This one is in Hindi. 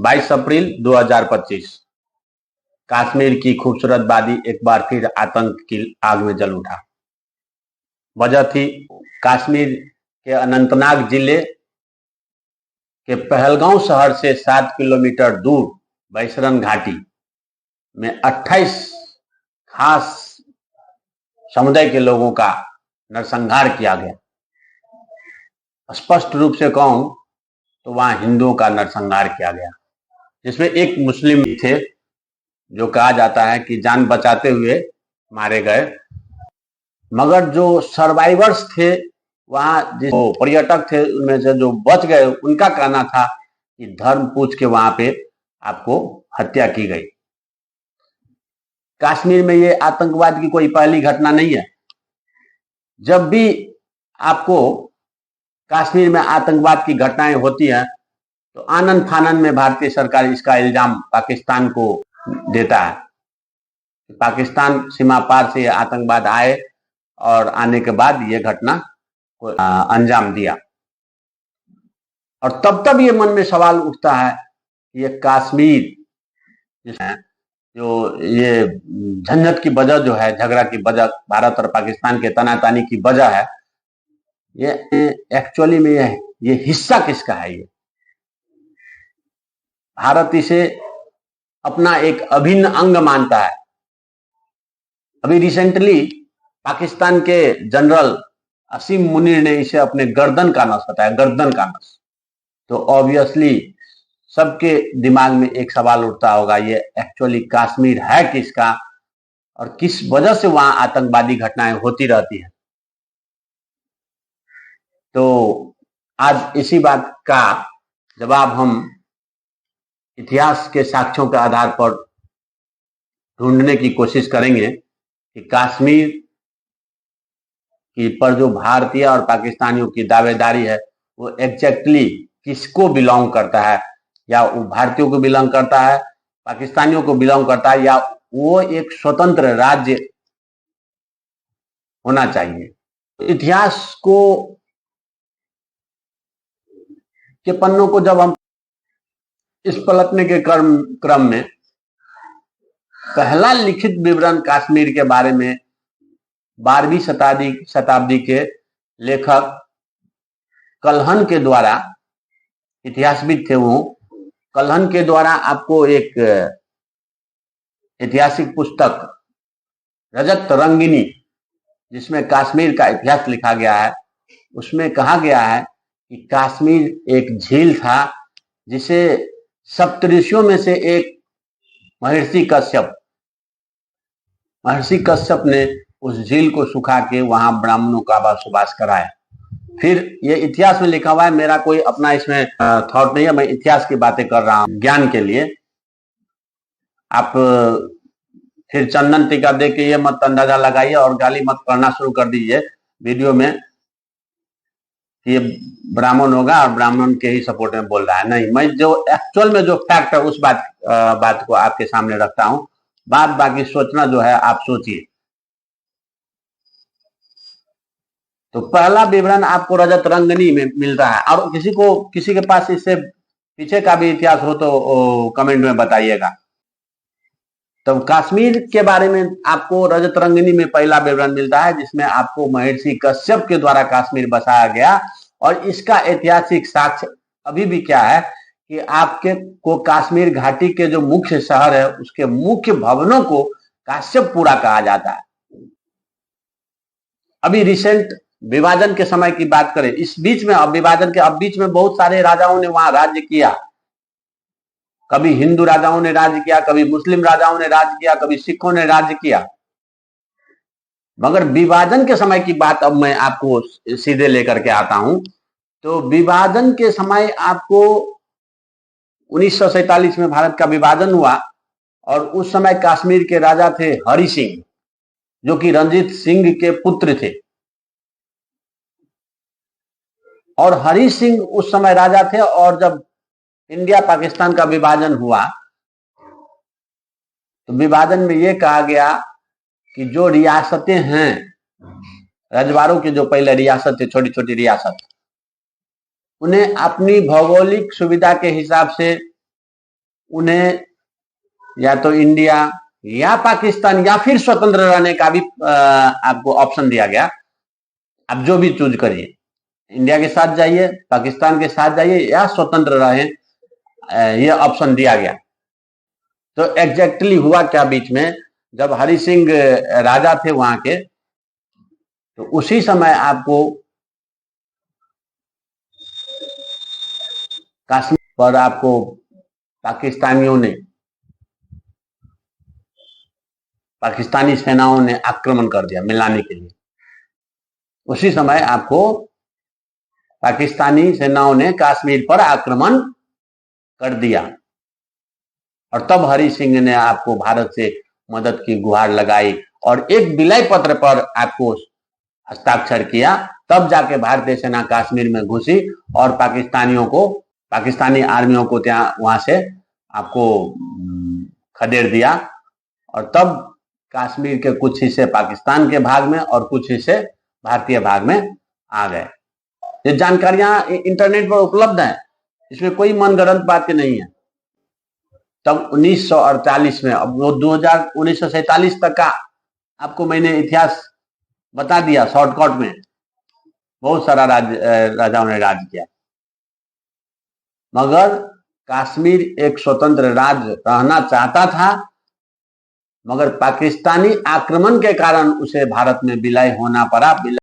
22 अप्रैल 2025 कश्मीर की खूबसूरत वादी एक बार फिर आतंक की आग में जल उठा। वजह थी कश्मीर के अनंतनाग जिले के पहलगांव शहर से 7 किलोमीटर दूर बैसरन घाटी में 28 खास समुदाय के लोगों का नरसंहार किया गया। स्पष्ट रूप से कहूं तो वहां हिंदुओं का नरसंहार किया गया, जिसमें एक मुस्लिम थे जो कहा जाता है कि जान बचाते हुए मारे गए। मगर जो सर्वाइवर्स थे वहां, जो पर्यटक थे उनमें से जो बच गए, उनका कहना था कि धर्म पूछ के वहां पे आपको हत्या की गई। कश्मीर में ये आतंकवाद की कोई पहली घटना नहीं है। जब भी आपको कश्मीर में आतंकवाद की घटनाएं होती हैं तो आनन फानन में भारतीय सरकार इसका इल्जाम पाकिस्तान को देता है। पाकिस्तान सीमा पार से आतंकवाद आए और आने के बाद ये घटना को अंजाम दिया। और तब ये मन में सवाल उठता है कि ये कश्मीर जो ये झंझट की वजह जो है, झगड़ा की वजह, भारत और पाकिस्तान के तनातनी की वजह है, ये एक्चुअली में ये हिस्सा किसका है? ये भारत इसे अपना एक अभिन्न अंग मानता है। अभी रिसेंटली पाकिस्तान के जनरल असीम मुनीर ने इसे अपने गर्दन का नस बताया, गर्दन का नस। तो ऑब्वियसली सबके दिमाग में एक सवाल उठता होगा, ये एक्चुअली कश्मीर है किसका और किस वजह से वहां आतंकवादी घटनाएं होती रहती हैं। तो आज इसी बात का जवाब हम इतिहास के साक्ष्यों के आधार पर ढूंढने की कोशिश करेंगे कि कश्मीर की पर जो भारतीय और पाकिस्तानियों की दावेदारी है वो एग्जैक्टली किसको बिलोंग करता है, या वो भारतीयों को बिलोंग करता है, पाकिस्तानियों को बिलोंग करता है, या वो एक स्वतंत्र राज्य होना चाहिए। इतिहास को के पन्नों को जब हम इस पलटने के क्रम में पहला लिखित विवरण कश्मीर के बारे में 12वीं शताब्दी के लेखक कल्हन के द्वारा, इतिहासविद थे वो, कल्हन के द्वारा आपको एक ऐतिहासिक पुस्तक रजत रंगिनी, जिसमें कश्मीर का इतिहास लिखा गया है, उसमें कहा गया है कि कश्मीर एक झील था जिसे सप्तऋषियों में से एक महर्षि कश्यप ने उस झील को सुखा के वहां ब्राह्मणों का बसवास कराया। फिर ये इतिहास में लिखा हुआ है, मेरा कोई अपना इसमें थॉट नहीं है, मैं इतिहास की बातें कर रहा हूं ज्ञान के लिए। आप फिर चंदन टीका दे के ये मत अंदाजा लगाइए और गाली मत करना शुरू कर दीजिए वीडियो में कि ये ब्राह्मण होगा और ब्राह्मण के ही सपोर्ट में बोल रहा है। नहीं, मैं जो एक्चुअल में जो फैक्ट है उस बात को आपके सामने रखता हूं। बाकी सोचना जो है आप सोचिए। तो पहला विवरण आपको रजत रंगनी में मिल रहा है, और किसी के पास इससे पीछे का भी इतिहास हो तो कमेंट में बताइएगा। तो कश्मीर के बारे में आपको रजत रंगनी में पहला विवरण मिलता है, जिसमें आपको महर्षि कश्यप के द्वारा कश्मीर बसाया गया। और इसका ऐतिहासिक साक्ष्य अभी भी क्या है कि आपके को कश्मीर घाटी के जो मुख्य शहर है उसके मुख्य भवनों को काश्यपपुरा कहा जाता है। अभी रिसेंट विभाजन के समय की बात करें, इस बीच में विभाजन के बीच में बहुत सारे राजाओं ने वहां राज्य किया। कभी हिंदू राजाओं ने राज्य किया, कभी मुस्लिम राजाओं ने राज्य किया, कभी सिखों ने राज्य किया। मगर विभाजन के समय की बात अब मैं आपको सीधे लेकर के आता हूं। तो विभाजन के समय आपको 1947 में भारत का विभाजन हुआ और उस समय कश्मीर के राजा थे हरि सिंह, जो कि रंजीत सिंह के पुत्र थे। और हरि सिंह उस समय राजा थे, और जब इंडिया पाकिस्तान का विभाजन हुआ तो विभाजन में यह कहा गया कि जो रियासतें हैं, रजवाड़ों की जो पहले रियासत थी, छोटी छोटी रियासत, उन्हें अपनी भौगोलिक सुविधा के हिसाब से उन्हें या तो इंडिया या पाकिस्तान या फिर स्वतंत्र रहने का भी आपको ऑप्शन दिया गया। आप जो भी चूज करिए, इंडिया के साथ जाइए, पाकिस्तान के साथ जाइए या स्वतंत्र रहे, ये ऑप्शन दिया गया। तो एग्जैक्टली हुआ क्या बीच में, जब हरि सिंह राजा थे वहां के, तो उसी समय आपको कश्मीर पर आपको पाकिस्तानियों ने, पाकिस्तानी सेनाओं ने आक्रमण कर दिया मिलाने के लिए। उसी समय आपको पाकिस्तानी सेनाओं ने कश्मीर पर आक्रमण कर दिया और तब हरि सिंह ने आपको भारत से मदद की गुहार लगाई और एक विलय पत्र पर आपको हस्ताक्षर किया। तब जाके भारतीय सेना कश्मीर में घुसी और पाकिस्तानी आर्मियों को वहां से आपको खदेड़ दिया और तब कश्मीर के कुछ हिस्से पाकिस्तान के भाग में और कुछ हिस्से भारतीय भाग में आ गए। ये जानकारियां इंटरनेट पर उपलब्ध हैं, इसमें कोई मनगढ़ंत बात नहीं है। तब 1948 में, अब वो 1947 तक का आपको मैंने इतिहास बता दिया शॉर्टकट में। बहुत सारा राजाओं ने राज किया, मगर कश्मीर एक स्वतंत्र राज्य रहना चाहता था, मगर पाकिस्तानी आक्रमण के कारण उसे भारत में विलय होना पड़ा।